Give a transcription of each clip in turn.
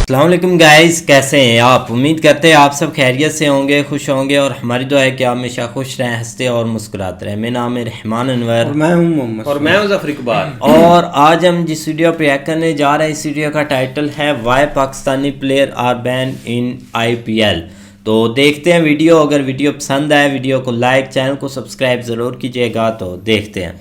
अस्सलाम वालेकुम गाइस, कैसे हैं आप? उम्मीद करते हैं आप सब खैरियत से होंगे, खुश होंगे और हमारी दुआ है कि आप हमेशा खुश रहें, हंसते और मुस्कुराते रहें। मेरा नाम है रहमान अनवर और मैं हूं मोहम्मद और मैं हूं ज़फर इकबाल। और आज हम जिस वीडियो पे रिएक्ट करने जा रहे हैं, इस वीडियो का टाइटल है why Pakistani player are ban in IPL। तो देखते हैं वीडियो। अगर वीडियो पसंद आए वीडियो को लाइक, चैनल को सब्सक्राइब ज़रूर कीजिएगा। तो देखते हैं।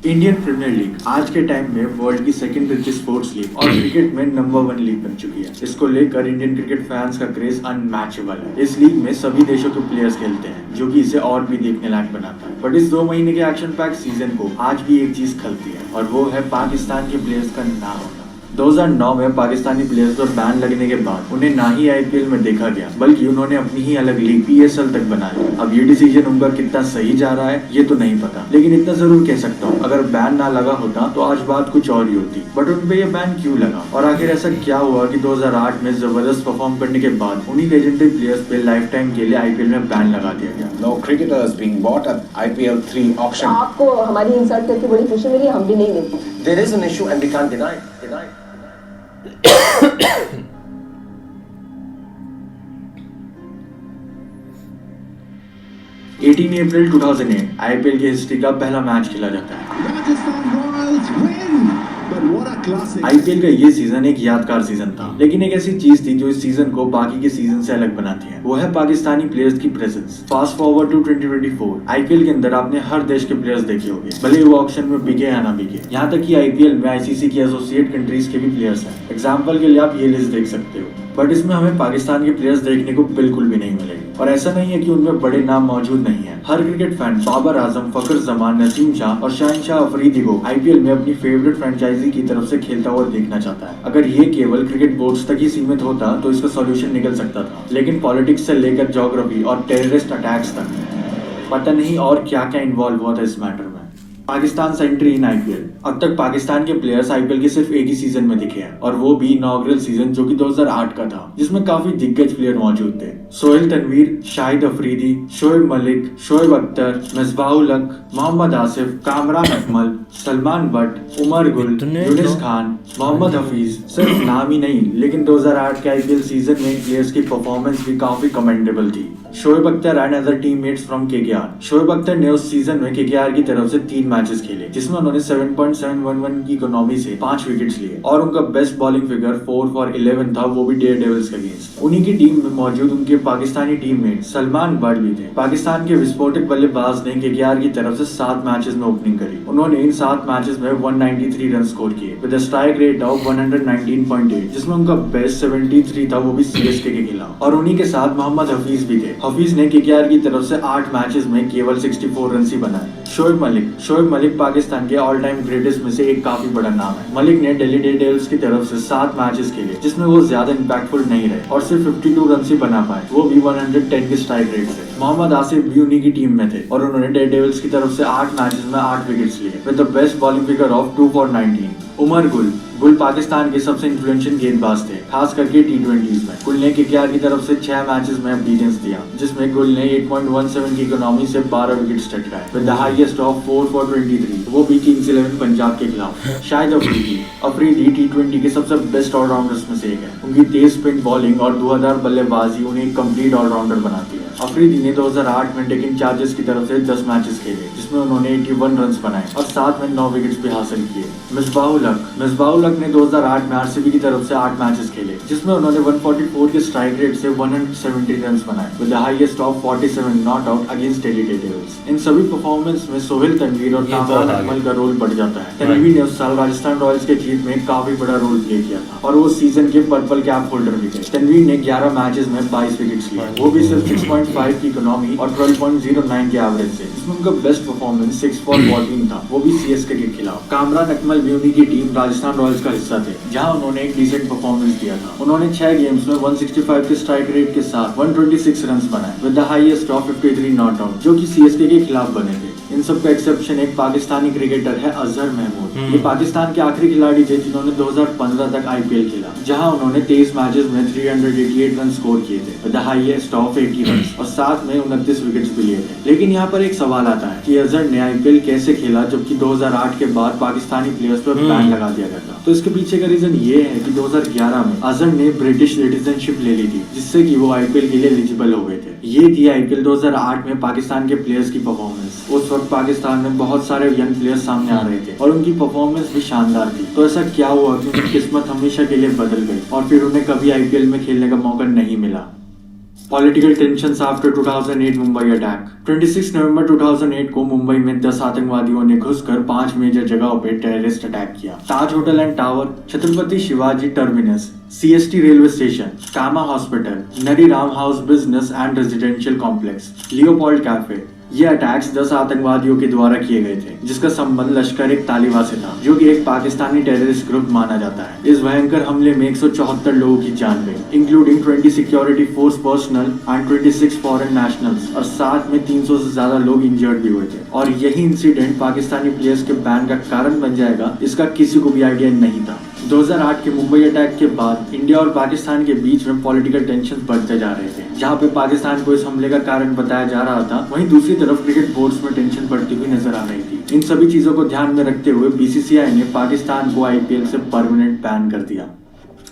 इंडियन प्रीमियर लीग आज के टाइम में वर्ल्ड की सेकंड रिचेस्ट स्पोर्ट्स लीग और क्रिकेट में नंबर 1 लीग बन चुकी है। इसको लेकर इंडियन क्रिकेट फैंस का क्रेज अनमैचेबल है। इस लीग में सभी देशों के प्लेयर्स खेलते हैं, जो कि इसे और भी देखने लायक बनाता है। बट इस 2 महीने के एक्शन पैक सीजन को आज भी एक चीज खलती है, और वो है पाकिस्तान के प्लेयर्स का ना होना। 2009 में पाकिस्तानी प्लेयर्स पर बैन लगने के बाद उन्हें ना ही IPL में देखा गया, बल्कि उन्होंने अपनी ही अलग लीग PSL तक बना ली। अब ये डिसीजन उनका कितना सही जा रहा है ये तो नहीं पता, लेकिन इतना जरूर कह सकता हूँ, अगर बैन ना लगा होता तो आज बात कुछ और ही होती। बट उन पे ये बैन क्यों लगा, और आखिर ऐसा क्या हुआ कि 2008 में जबरदस्त परफॉर्म करने के बाद उन्हीं लेजेंडरी प्लेयर्स पे लाइफ टाइम के लिए IPL में बैन लगा दिया गया। No cricketers being bought at IPL 3 auction. आपको हमारी इंसल्ट करके बड़ी खुशी मिली, हम भी नहीं देते। There is an issue and we can't deny it. 18 April 2008 IPL की हिस्ट्री का पहला मैच खेला जाता है। IPL का ये सीजन एक यादगार सीजन था, लेकिन एक ऐसी चीज थी जो इस सीजन को बाकी के सीजन से अलग बनाती है, वो है पाकिस्तानी प्लेयर्स की presence. Fast forward to 2024 IPL के अंदर आपने हर देश के प्लेयर्स देखे होंगे, भले वो ऑक्शन में बिके या ना बिके। यहाँ तक कि IPL में ICC की एसोसिएट कंट्रीज के भी प्लेयर्स हैं। एग्जाम्पल के लिए आप ये लिस्ट देख सकते हो, बट इसमें हमें पाकिस्तान के प्लेयर्स देखने को बिल्कुल भी नहीं मिलेंगे। और ऐसा नहीं है कि उनमें बड़े नाम मौजूद नहीं है। हर क्रिकेट फैन बाबर आजम, फखर जमान, नसीम शाह और शहनशाह अफरीदी को IPL में अपनी फेवरेट फ्रेंचाइजी की तरफ से खेलता हुआ देखना चाहता है। अगर ये केवल क्रिकेट बोर्ड्स तक ही सीमित होता तो इसका सॉल्यूशन निकल सकता था, लेकिन पॉलिटिक्स से लेकर ज्योग्राफी और टेररिस्ट अटैक्स तक पता नहीं और क्या क्या इन्वॉल्व हुआ था इस मैटर में। पाकिस्तान से एंट्री इन IPL। अब तक पाकिस्तान के प्लेयर्स IPL के सिर्फ एक ही सीजन में दिखे हैं, और वो भी इनॉग्रल सीजन जो कि 2008 का था, जिसमें काफी दिग्गज प्लेयर मौजूद थे। सोहेल तनवीर, शाहिद अफरीदी, शोएब मलिक, शोएब अख्तर, मिसबाहुल हक, मोहम्मद आसिफ, कामरान अकमल, सलमान बट, उमर गुल, यूनिस खान, मोहम्मद हफीज सिर्फ नाम ही नहीं, लेकिन 2008 के IPL सीजन में प्लेयर्स की परफॉर्मेंस भी काफी कमेंडेबल थी। Shoaib Akhtar and other teammates from KKR। Shoaib Akhtar ने उस सीजन में KKR की तरफ से 3 मैचेस खेले, जिसमें उन्होंने 7.711 की इकोनॉमी से 5 विकेट्स लिए, और उनका बेस्ट बॉलिंग फिगर 4 for 11 था, वो भी डेयर डेविल्स के अगेंस्ट। उन्हीं की टीम में मौजूद उनके पाकिस्तानी टीममेट सलमान बट भी थे। पाकिस्तान के विस्फोटक बल्लेबाज ने KKR की तरफ से 7 मैचेस में ओपनिंग करी। उन्होंने इन 7 मैचेस में 193 रन स्कोर किए with a strike rate of 119.8, जिसमें उनका बेस्ट 73 था, वो भी CSK के खिलाफ। और उन्हीं के साथ मोहम्मद हफीज भी थे। हफीज ने KKR की तरफ से 8 मैचेस में केवल 64 रन ही बनाए। शोएब मलिक पाकिस्तान के ऑल टाइम ग्रेटेस्ट में से एक काफी बड़ा नाम है। मलिक ने दिल्ली डेयरडेविल्स की तरफ से 7 मैचेस खेले, जिसमें वो ज्यादा इंपैक्टफुल नहीं रहे और सिर्फ 52 रन ही बना पाए, वो भी 110 के स्ट्राइक रेट से। मोहम्मद आसिफ भी उन्हीं की टीम में थे, और उन्होंने डेयरडेविल्स की तरफ से 8 मैचेस में 8 विकेट्स लिए with the best bowling figure of 2 for 19। Umar Gul Pakistan के सबसे इन्फ्लुएंशियल गेंदबाज थे, खास करके T20s में। गुल ने KKR की तरफ से 6 मैचेस में ऑब्डीएंस दिया, जिसमें गुल ने 8.17 की इकोनॉमी से 12 विकेट्स टटकाए with the highest of 4 for 23, वो भी किंग्स 11 पंजाब के खिलाफ। शाहिद अफरीदी T20 के सबसे बेस्ट ऑलराउंडर्स में से एक है। उनकी तेज स्पिन बॉलिंग और धुआंधार बल्लेबाजी उन्हें एक कंप्लीट ऑलराउंडर बनाती है। अफरीदी ने 2008 में डेक्कन चार्जर्स की तरफ से 10 मैचेस खेले, जिसमें उन्होंने 81 रन बनाए और साथ में 9 विकेट्स भी हासिल किए। मिसबाहुल हक ने 2008 में RCB की तरफ से 8 मैचेस खेले, जिसमें उन्होंने 144 के स्ट्राइक रेट से 170 रन बनाए with the highest of 47 not out against Delhi Daredevils. इन सभी परफॉर्मेंस में सोहेल तनवीर और कामरान अकमल का रोल बढ़ जाता है। तनवीर ने उस साल राजस्थान रॉयल्स के जीत में काफी बड़ा रोल प्ले किया था, और वो सीजन के पर्पल कैप होल्डर भी थे। तनवीर ने 11 मैचेस में 22 विकेट्स लिए, वो भी सिर्फ 6.5 की इकोनॉमी और 12.09 के एवरेज से, जिसमें उनका बेस्ट परफॉर्मेंस 6 for 14 था, वो भी CSK के खिलाफ। कामरान अकमल भी उन्हीं की टीम राजस्थान रॉयल्स का हिस्सा थे, जहां उन्होंने एक डिसेंट परफॉर्मेंस दिया था। उन्होंने 6 गेम्स में 165 के स्ट्राइक रेट के साथ 126 रन बनाए with the highest of 53 not out, जो कि CSK के खिलाफ बने थे। इन इन सबका एक्सेप्शन एक पाकिस्तानी क्रिकेटर है अजहर महमूद। ये पाकिस्तान के आखिरी खिलाड़ी थे जिन्होंने 2015 तक आईपीएल खेला, जहां उन्होंने 23 मैचेस में 388 रन स्कोर किए थे, द हाईएस्ट ऑफ 80 रन, और साथ में 29 विकेट्स भी लिए थे। लेकिन यहाँ पर एक सवाल आता है कि अजहर ने आईपीएल कैसे खेला जबकि 2008 के बाद पाकिस्तानी प्लेयर्स पर बैन लगा दिया गया था। तो इसके पीछे का रीजन ये है कि 2011 में अजहर ने ब्रिटिश सिटीजनशिप ले ली थी, जिससे कि वो आईपीएल के लिए एलिजिबल हो गए थे। ये थी आईपीएल 2008 में पाकिस्तान के प्लेयर्स की परफॉर्मेंस। उस वक्त पाकिस्तान में बहुत सारे यंग प्लेयर्स सामने आ रहे थे और उनकी परफॉर्मेंस भी शानदार थी। तो ऐसा क्या हुआ कि उनकी किस्मत हमेशा के लिए बदल गई और फिर उन्हें कभी आईपीएल में खेलने का मौका नहीं मिला। Political tensions after 2008 Mumbai attack. 26 नवंबर 2008 को मुंबई में 10 आतंकवादियों ने घुसकर 5 मेजर जगहों पे टेररिस्ट अटैक किया। Taj hotel and tower, Chhatrapati Shivaji terminus, CST railway station, Cama hospital, Nariman house business and residential complex, Leopold cafe. ये अटैक्स 10 आतंकवादियों के द्वारा किए गए थे, जिसका संबंध लश्कर एक तालिबान से था, जो कि एक पाकिस्तानी टेररिस्ट ग्रुप माना जाता है। इस भयंकर हमले में 174 लोगों की जान गई, including 20 security force personal and 26 foreign nationals, और साथ में 300 से ज्यादा लोग इंजर्ड भी हुए थे। और यही इंसिडेंट पाकिस्तानी प्लेयर्स के बैन का कारण बन जाएगा, इसका किसी को भी आइडिया नहीं था। 2008 के मुंबई अटैक के बाद इंडिया और पाकिस्तान के बीच में पॉलिटिकल टेंशन बढ़ते जा रहे थे। जहां पे पाकिस्तान को इस हमले का कारण बताया जा रहा था, वहीं दूसरी तरफ क्रिकेट बोर्ड्स में टेंशन बढ़ती हुई नजर आ रही थी। इन सभी चीजों को ध्यान में रखते हुए बीसीसीआई ने पाकिस्तान को आईपीएल से परमानेंट बैन कर दिया।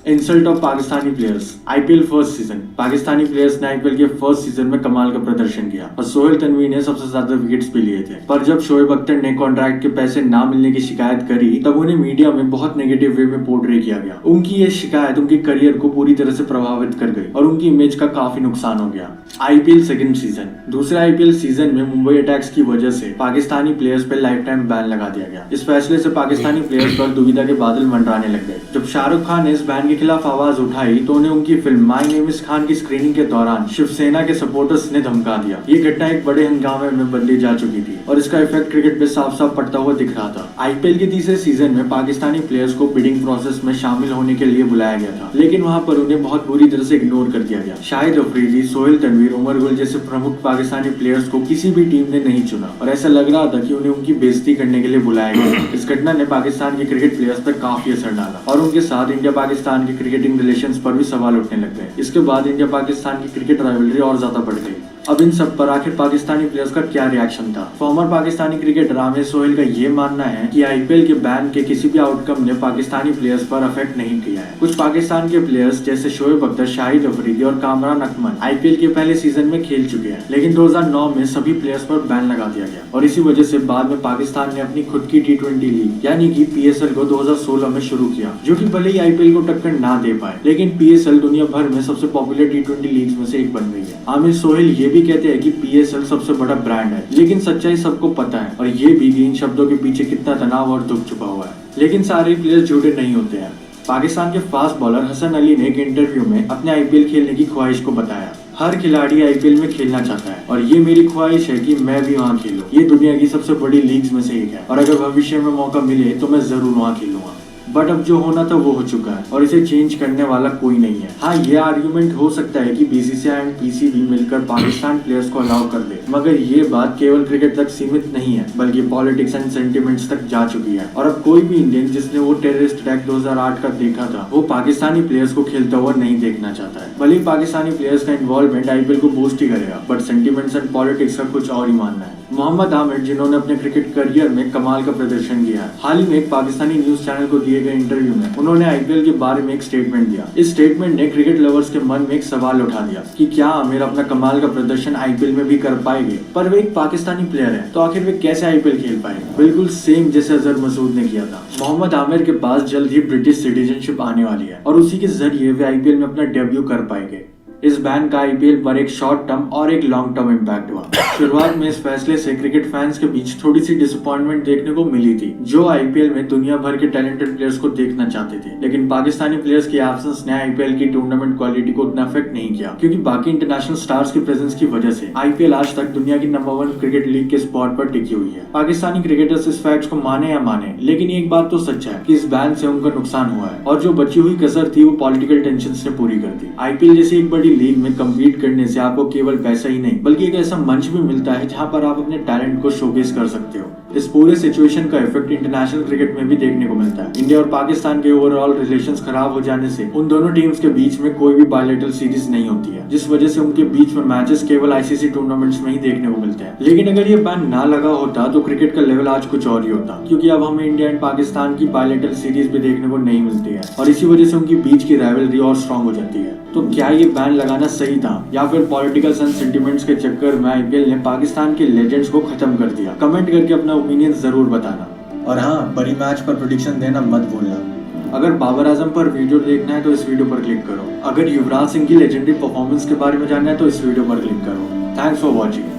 Insult of Pakistani players. IPL first season. Pakistani players ने आईपीएल के फर्स्ट सीजन में कमाल का प्रदर्शन किया और सोहेल तनवी ने सबसे ज्यादा विकेट्स भी लिए थे। पर जब शोएब अख्तर ने कॉन्ट्रैक्ट के पैसे ना मिलने की शिकायत करी, तब उन्हें मीडिया में बहुत नेगेटिव वे में पोर्ट्रे किया गया। उनकी ये शिकायत उनके करियर को पूरी तरह से प्रभावित कर गई और उनकी इमेज का काफी नुकसान हो गया। IPL second season. दूसरे आईपीएल सीजन में मुंबई अटैक्स की वजह से पाकिस्तानी प्लेयर्स पे लाइफ टाइम बैन लगा दिया गया। इस फैसले से पाकिस्तानी प्लेयर्स पर दुविधा के बादल मंडराने लग गए। जब शाहरुख खान ने इस बैन के खिलाफ आवाज उठाई तो उन्हें उनकी film my name is Khan की स्क्रीनिंग के दौरान शिवसेना के सपोर्टर्स ने धमका दिया। ये घटना एक बड़े हंगामे में बदली जा चुकी थी और इसका इफेक्ट क्रिकेट पे साफ साफ पड़ता हुआ दिख रहा था। आईपीएल के तीसरे सीजन में पाकिस्तानी प्लेयर्स को बिडिंग प्रोसेस में शामिल होने के लिए बुलाया गया था, लेकिन वहां पर उन्हें बहुत बुरी तरह से इग्नोर कर दिया गया। शाहिद अफरीदी, सोहेल तनवीर, उमर गुल जैसे प्रमुख पाकिस्तानी प्लेयर्स को किसी भी टीम ने नहीं चुना और ऐसा लग रहा था कि उन्हें उनकी बेइज्जती करने के लिए बुलाया गया। इस घटना ने पाकिस्तान के क्रिकेट प्लेयर्स पर काफी असर डाला और उनके साथ इंडिया पाकिस्तान के क्रिकेटिंग रिलेशंस पर भी सवाल उठने लग गए। इसके बाद इंडिया पाकिस्तान की क्रिकेट राइवलरी और ज्यादा बढ़ गई। अब इन सब पर आखिर पाकिस्तानी प्लेयर्स का क्या रिएक्शन था? फॉर्मर पाकिस्तानी क्रिकेटर आमिर सोहेल का ये मानना है कि आईपीएल के बैन के किसी भी आउटकम ने पाकिस्तानी प्लेयर्स पर अफेक्ट नहीं किया है। कुछ पाकिस्तान के प्लेयर्स जैसे शोएब अख्तर, शाहिद अफरीदी और कामरान अकमल आईपीएल के पहले सीजन में खेल चुके हैं, लेकिन 2009 में सभी प्लेयर्स पर बैन लगा दिया गया और इसी वजह से बाद में पाकिस्तान ने अपनी खुद की T20 लीग यानी कि PSL को 2016 में शुरू किया, जो कि भले ही आईपीएल को टक्कर ना दे पाए, लेकिन PSL दुनिया भर में सबसे पॉपुलर T20 लीग्स में से एक बन गई है। आमिर सोहेल ये भी कहते हैं कि PSL सबसे बड़ा ब्रांड है, लेकिन सच्चाई सबको पता है और ये भी कि इन शब्दों के पीछे कितना तनाव और दुख छुपा हुआ है। लेकिन सारे प्लेयर्स झूठे नहीं होते हैं। पाकिस्तान के फास्ट बॉलर हसन अली ने एक इंटरव्यू में अपने आईपीएल खेलने की ख्वाहिश को बताया। हर खिलाड़ी आईपीएल में खेलना चाहता है और ये मेरी ख्वाहिश है कि मैं भी वहाँ खेलूं। ये दुनिया की सबसे बड़ी लीग्स में से एक है और अगर भविष्य में मौका मिले तो मैं जरूर वहाँ खेलूंगा। बट अब जो होना था वो हो चुका है और इसे चेंज करने वाला कोई नहीं है। हाँ, ये आर्गुमेंट हो सकता है कि बीसीसीआई एंड पीसीबी मिलकर पाकिस्तान प्लेयर्स को अलाउ कर दे, मगर ये बात केवल क्रिकेट तक सीमित नहीं है बल्कि पॉलिटिक्स एंड सेंटिमेंट्स तक जा चुकी है। और अब कोई भी इंडियन जिसने वो टेररिस्ट अटैक 2008 का देखा था, वो पाकिस्तानी प्लेयर्स को खेलता हुआ नहीं देखना चाहता है। भले ही पाकिस्तानी प्लेयर्स का इन्वॉल्वमेंट आईपीएल को बूस्ट ही करेगा, बट सेंटिमेंट्स एंड पॉलिटिक्स का कुछ और ही मानना है। मोहम्मद आमिर, जिन्होंने अपने क्रिकेट करियर में कमाल का प्रदर्शन किया है, हाल ही में एक पाकिस्तानी न्यूज चैनल को दिए गए इंटरव्यू में उन्होंने आईपीएल के बारे में एक स्टेटमेंट दिया। इस स्टेटमेंट ने क्रिकेट लवर्स के मन में एक सवाल उठा दिया कि क्या आमिर अपना कमाल का प्रदर्शन आईपीएल में भी कर पाएंगे? पर वे एक पाकिस्तानी प्लेयर है, तो आखिर वे कैसे आईपीएल खेल पाएंगे? बिल्कुल सेम जैसे अजहर मसूद ने किया था। मोहम्मद आमिर के पास जल्द ही ब्रिटिश सिटीजनशिप आने वाली है और उसी के जरिए वे आईपीएल में अपना डेब्यू कर पाएंगे। इस बैन का आईपीएल पर एक शॉर्ट टर्म और एक लॉन्ग टर्म इम्पैक्ट हुआ। शुरुआत में इस फैसले से क्रिकेट फैंस के बीच थोड़ी सी डिसअपॉइंटमेंट देखने को मिली थी, जो आईपीएल में दुनिया भर के टैलेंटेड प्लेयर्स को देखना चाहते थे। लेकिन पाकिस्तानी प्लेयर्स की एब्सेंस ने आईपीएल की टूर्नामेंट क्वालिटी को उतना अफेक्ट नहीं किया, क्योंकि बाकी इंटरनेशनल स्टार्स की प्रेजेंस की वजह से आईपीएल आज तक दुनिया की नंबर 1 क्रिकेट लीग के स्पॉट पर टिकी हुई है। पाकिस्तानी क्रिकेटर्स इस फैक्ट को माने या माने, लेकिन एक बात तो सच है कि इस बैन से उनका नुकसान हुआ है और जो बची हुई कसर थी वो पॉलिटिकल टेंशन ने पूरी कर दी। आईपीएल जैसी एक बड़ी बड़ी लीग में कम्पीट करने से आपको केवल पैसा ही नहीं बल्कि एक ऐसा मंच भी मिलता है जहाँ पर आप अपने टैलेंट को शोकेस कर सकते हो। इस पूरे सिचुएशन का इफेक्ट इंटरनेशनल क्रिकेट में भी देखने को मिलता है। इंडिया और पाकिस्तान के ओवरऑल रिलेशंस खराब हो जाने से उन दोनों टीम्स के बीच में कोई भी बायलैटरल सीरीज नहीं होती है, जिस वजह से उनके बीच में मैचेस केवल आईसीसी टूर्नामेंट्स में ही देखने को मिलते हैं। लेकिन अगर ये बैन ना लगा होता तो क्रिकेट का लेवल आज कुछ और ही होता, क्योंकि अब हमें इंडिया एंड पाकिस्तान की बायलैटरल सीरीज भी देखने को नहीं मिलती है और इसी वजह से उनकी बीच की राइवलरी और स्ट्रॉन्ग हो जाती है। तो क्या ये बैन लगाना सही था या फिर पॉलिटिकल सेंटिमेंट्स के चक्कर में आईपीएल ने पाकिस्तान के लेजेंड्स को खत्म कर दिया? कमेंट करके अपना ओपिनियन जरूर बताना। और हाँ, बड़ी मैच पर प्रेडिक्शन देना मत भूलना। अगर बाबर आजम पर वीडियो देखना है तो इस वीडियो पर क्लिक करो। अगर युवराज सिंह की लेजेंडरी परफॉर्मेंस के बारे में जानना है तो इस वीडियो पर क्लिक करो। Thanks for watching.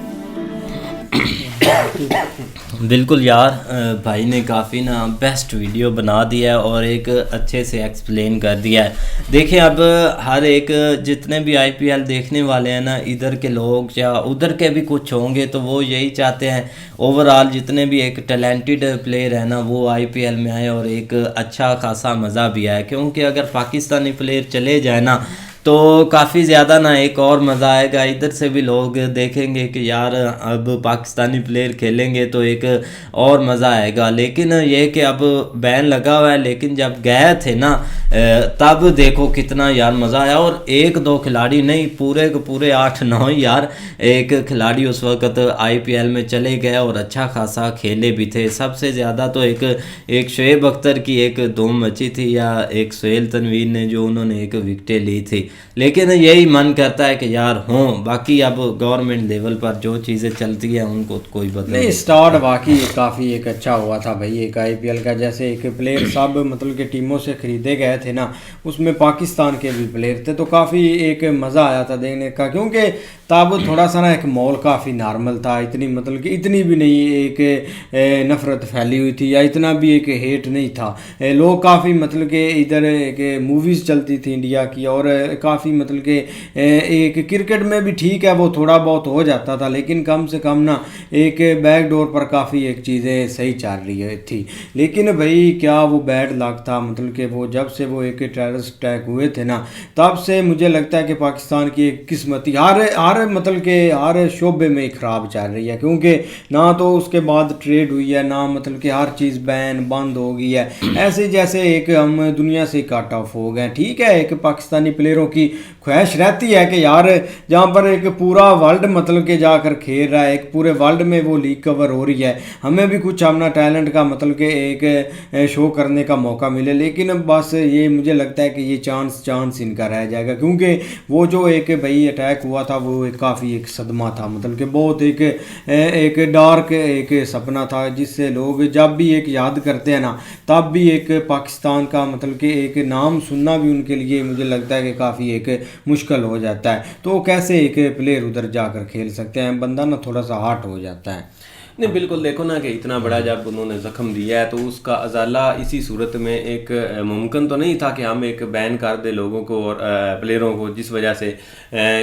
बिल्कुल यार, भाई ने काफ़ी ना बेस्ट वीडियो बना दिया है और एक अच्छे से एक्सप्लेन कर दिया है। देखिए अब हर एक जितने भी आईपीएल देखने वाले हैं ना, इधर के लोग या उधर के भी कुछ होंगे, तो वो यही चाहते हैं ओवरऑल जितने भी एक टैलेंटेड प्लेयर है ना वो आईपीएल में आए और एक अच्छा खासा मज़ा भी आए। क्योंकि अगर पाकिस्तानी प्लेयर चले जाए ना तो काफ़ी ज़्यादा ना एक और मज़ा आएगा। इधर से भी लोग देखेंगे कि यार अब पाकिस्तानी प्लेयर खेलेंगे तो एक और मज़ा आएगा। लेकिन ये कि अब बैन लगा हुआ है, लेकिन जब गए थे ना तब देखो कितना यार मज़ा आया। और एक दो खिलाड़ी नहीं, पूरे के पूरे 8-9 यार एक खिलाड़ी उस वक़्त आईपीएल में चले गए और अच्छा खासा खेले भी थे। सबसे ज़्यादा तो एक शोएब अख्तर की एक धूम मची थी, या एक सोहेल तनवीर ने जो उन्होंने एक विकेटें ली थी। लेकिन यही मन करता है कि यार हों, बाकी अब गवर्नमेंट लेवल पर जो चीज़ें चलती हैं उनको तो कोई बदल नहीं। स्टार्ट बाकी काफ़ी एक अच्छा हुआ था भाई एक आईपीएल का। जैसे एक प्लेयर सब मतलब कि टीमों से ख़रीदे गए थे ना, उसमें पाकिस्तान के भी प्लेयर थे, तो काफ़ी एक मज़ा आया था देखने का। क्योंकि तब थोड़ा सा ना एक माहौल काफ़ी नॉर्मल था, इतनी मतलब कि इतनी भी नहीं एक नफ़रत फैली हुई थी या इतना भी एक हेट नहीं था। लोग काफ़ी मतलब कि इधर एक मूवीज़ चलती थी इंडिया की, और काफ़ी मतलब कि एक क्रिकेट में भी ठीक है वो थोड़ा बहुत हो जाता था, लेकिन कम से कम ना एक बैक डोर पर काफ़ी एक चीज़ें सही चल रही थी। लेकिन भाई क्या वो बैड लक था, मतलब कि वो जब से वो एक टेररिस्ट अटैक हुए थे ना तब से मुझे लगता है कि पाकिस्तान की एक किस्मत ही हर मतलब के हर शोबे में ख़राब चल रही है। क्योंकि ना तो उसके बाद ट्रेड हुई है, ना मतलब कि हर चीज़ बैन बंद हो गई है। ऐसे जैसे एक हम दुनिया से कट ऑफ हो गए। ठीक है, एक पाकिस्तानी प्लेयरों की ख्वाहिश रहती है कि यार जहाँ पर एक पूरा वर्ल्ड मतलब के जाकर खेल रहा है, एक पूरे वर्ल्ड में वो लीग कवर हो रही है, हमें भी कुछ अपना टैलेंट का मतलब कि एक शो करने का मौका मिले। लेकिन बस ये मुझे लगता है कि ये चांस इनका रह जाएगा। क्योंकि वो जो एक भाई अटैक हुआ था वो काफ़ी एक सदमा था, मतलब कि बहुत एक डार्क एक सपना था, जिससे लोग जब भी एक याद करते हैं ना तब भी एक पाकिस्तान का मतलब कि एक नाम सुनना भी उनके लिए मुझे लगता है कि काफ़ी एक मुश्किल हो जाता है। तो कैसे एक प्लेयर उधर जाकर खेल सकते हैं, बंदा ना थोड़ा सा हर्ट हो जाता है। नहीं बिल्कुल, देखो ना कि इतना बड़ा जब उन्होंने ज़ख्म दिया है तो उसका अजाला इसी सूरत में एक मुमकिन तो नहीं था कि हम एक बैन कर दे लोगों को और प्लेयरों को, जिस वजह से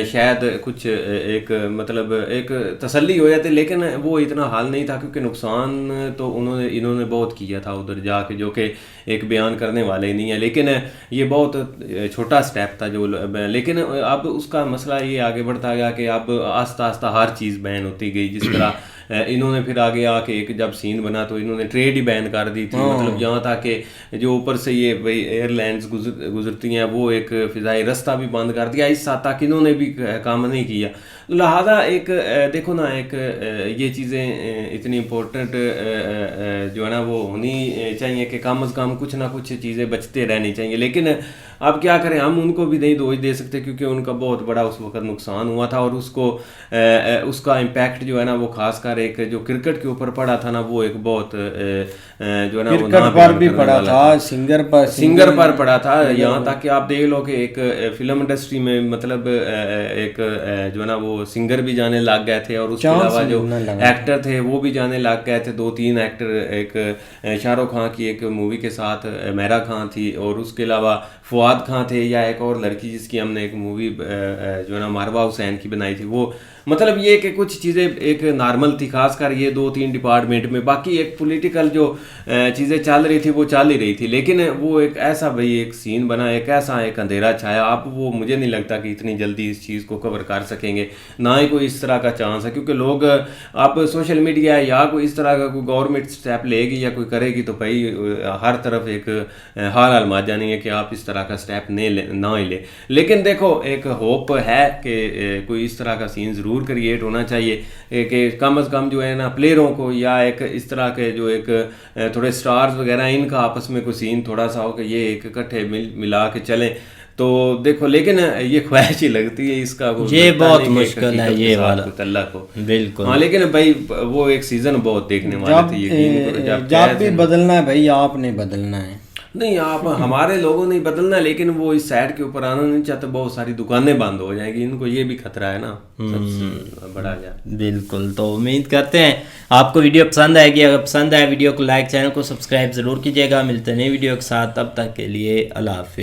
शायद कुछ एक मतलब एक तसल्ली हो जाती। लेकिन वो इतना हाल नहीं था, क्योंकि नुकसान तो इन्होंने बहुत किया था उधर जाके, जो कि एक बयान करने वाले नहीं है। लेकिन ये बहुत छोटा स्टेप था जो, लेकिन अब उसका मसला ये आगे बढ़ता गया कि अब आस्ता आस्ता हर चीज़ बैन होती गई। जिस तरह इन्होंने फिर आगे आके एक जब सीन बना तो इन्होंने ट्रेड ही बैन कर दी थी। मतलब यहाँ था कि जो ऊपर से ये भाई एयरलाइंस गुजरती हैं वो एक फ़िज़ाई रास्ता भी बंद कर दिया। इस हद तक इन्होंने भी काम नहीं किया। लिहाजा एक देखो ना एक ये चीज़ें इतनी इम्पोर्टेंट जो है ना वो होनी चाहिए कि कम अज़ कम कुछ ना कुछ चीज़ें बचते रहनी चाहिए। लेकिन अब क्या करें, हम उनको भी नहीं दोष दे सकते, क्योंकि उनका बहुत बड़ा उस वक्त नुकसान हुआ था और उसका इम्पैक्ट जो है ना वो खासकर एक जो क्रिकेट के ऊपर पड़ा था ना वो एक बहुत जो है ना वो क्रिकेट पर भी पड़ा था, सिंगर पर पड़ा था। यहाँ तक कि आप देख लो कि एक फिल्म इंडस्ट्री में मतलब एक जो है ना वो सिंगर भी जाने लग गए थे, और उसके अलावा जो एक्टर थे वो भी जाने लग गए थे। 2-3 एक्टर, एक शाहरुख खान की एक मूवी के साथ मेहरा खान थी, और उसके अलावा फवाद खान थे, या एक और लड़की जिसकी हमने एक मूवी जो है ना मारवा हुसैन की बनाई थी, मतलब ये कि कुछ चीज़ें एक नॉर्मल थी, खासकर ये 2-3 डिपार्टमेंट में, बाकी एक पॉलिटिकल जो चीज़ें चल रही थी वो चल ही रही थी, लेकिन वो एक ऐसा भाई एक सीन बना, एक ऐसा एक अंधेरा छाया, आप वो मुझे नहीं लगता कि इतनी जल्दी इस चीज़ को कवर कर सकेंगे, ना ही कोई इस तरह का चांस है, क्योंकि लोग आप सोशल मीडिया या कोई इस तरह का कोई गवर्नमेंट स्टेप लेगी या कोई करेगी तो भाई हर तरफ एक हाल माजा नहीं है कि आप इस तरह का स्टेप ना ही ले। लेकिन देखो एक होप है कि कोई इस तरह का सीन ज़रूर क्रिएट होना चाहिए कि कम से कम जो है ना प्लेयरों को या एक इस तरह के जो एक थोड़े स्टार्स वगैरह इनका आपस में कोई सीन थोड़ा सा हो कि ये एक इकट्ठे मिला के चलें, तो देखो लेकिन ये ख्वाहिश ही लगती है इसका, ये बहुत मुश्किल है ये वाला अल्लाह को बिल्कुल। हाँ लेकिन भाई वो एक सीजन बहुत देखने वाले थे, यकीन करो। जब भी बदलना है भाई आपने बदलना है, नहीं आप हमारे लोगों ने बदलना, लेकिन वो इस साइड के ऊपर आना नहीं चाहते, बहुत सारी दुकानें बंद हो जाएंगी, इनको ये भी खतरा है ना सबसे बड़ा यार। बिल्कुल, तो उम्मीद करते हैं आपको वीडियो पसंद आएगी। अगर पसंद आए वीडियो को लाइक, चैनल को सब्सक्राइब ज़रूर कीजिएगा। मिलते हैं नई वीडियो के साथ, तब तक के लिए अल्लाह हाफिज़।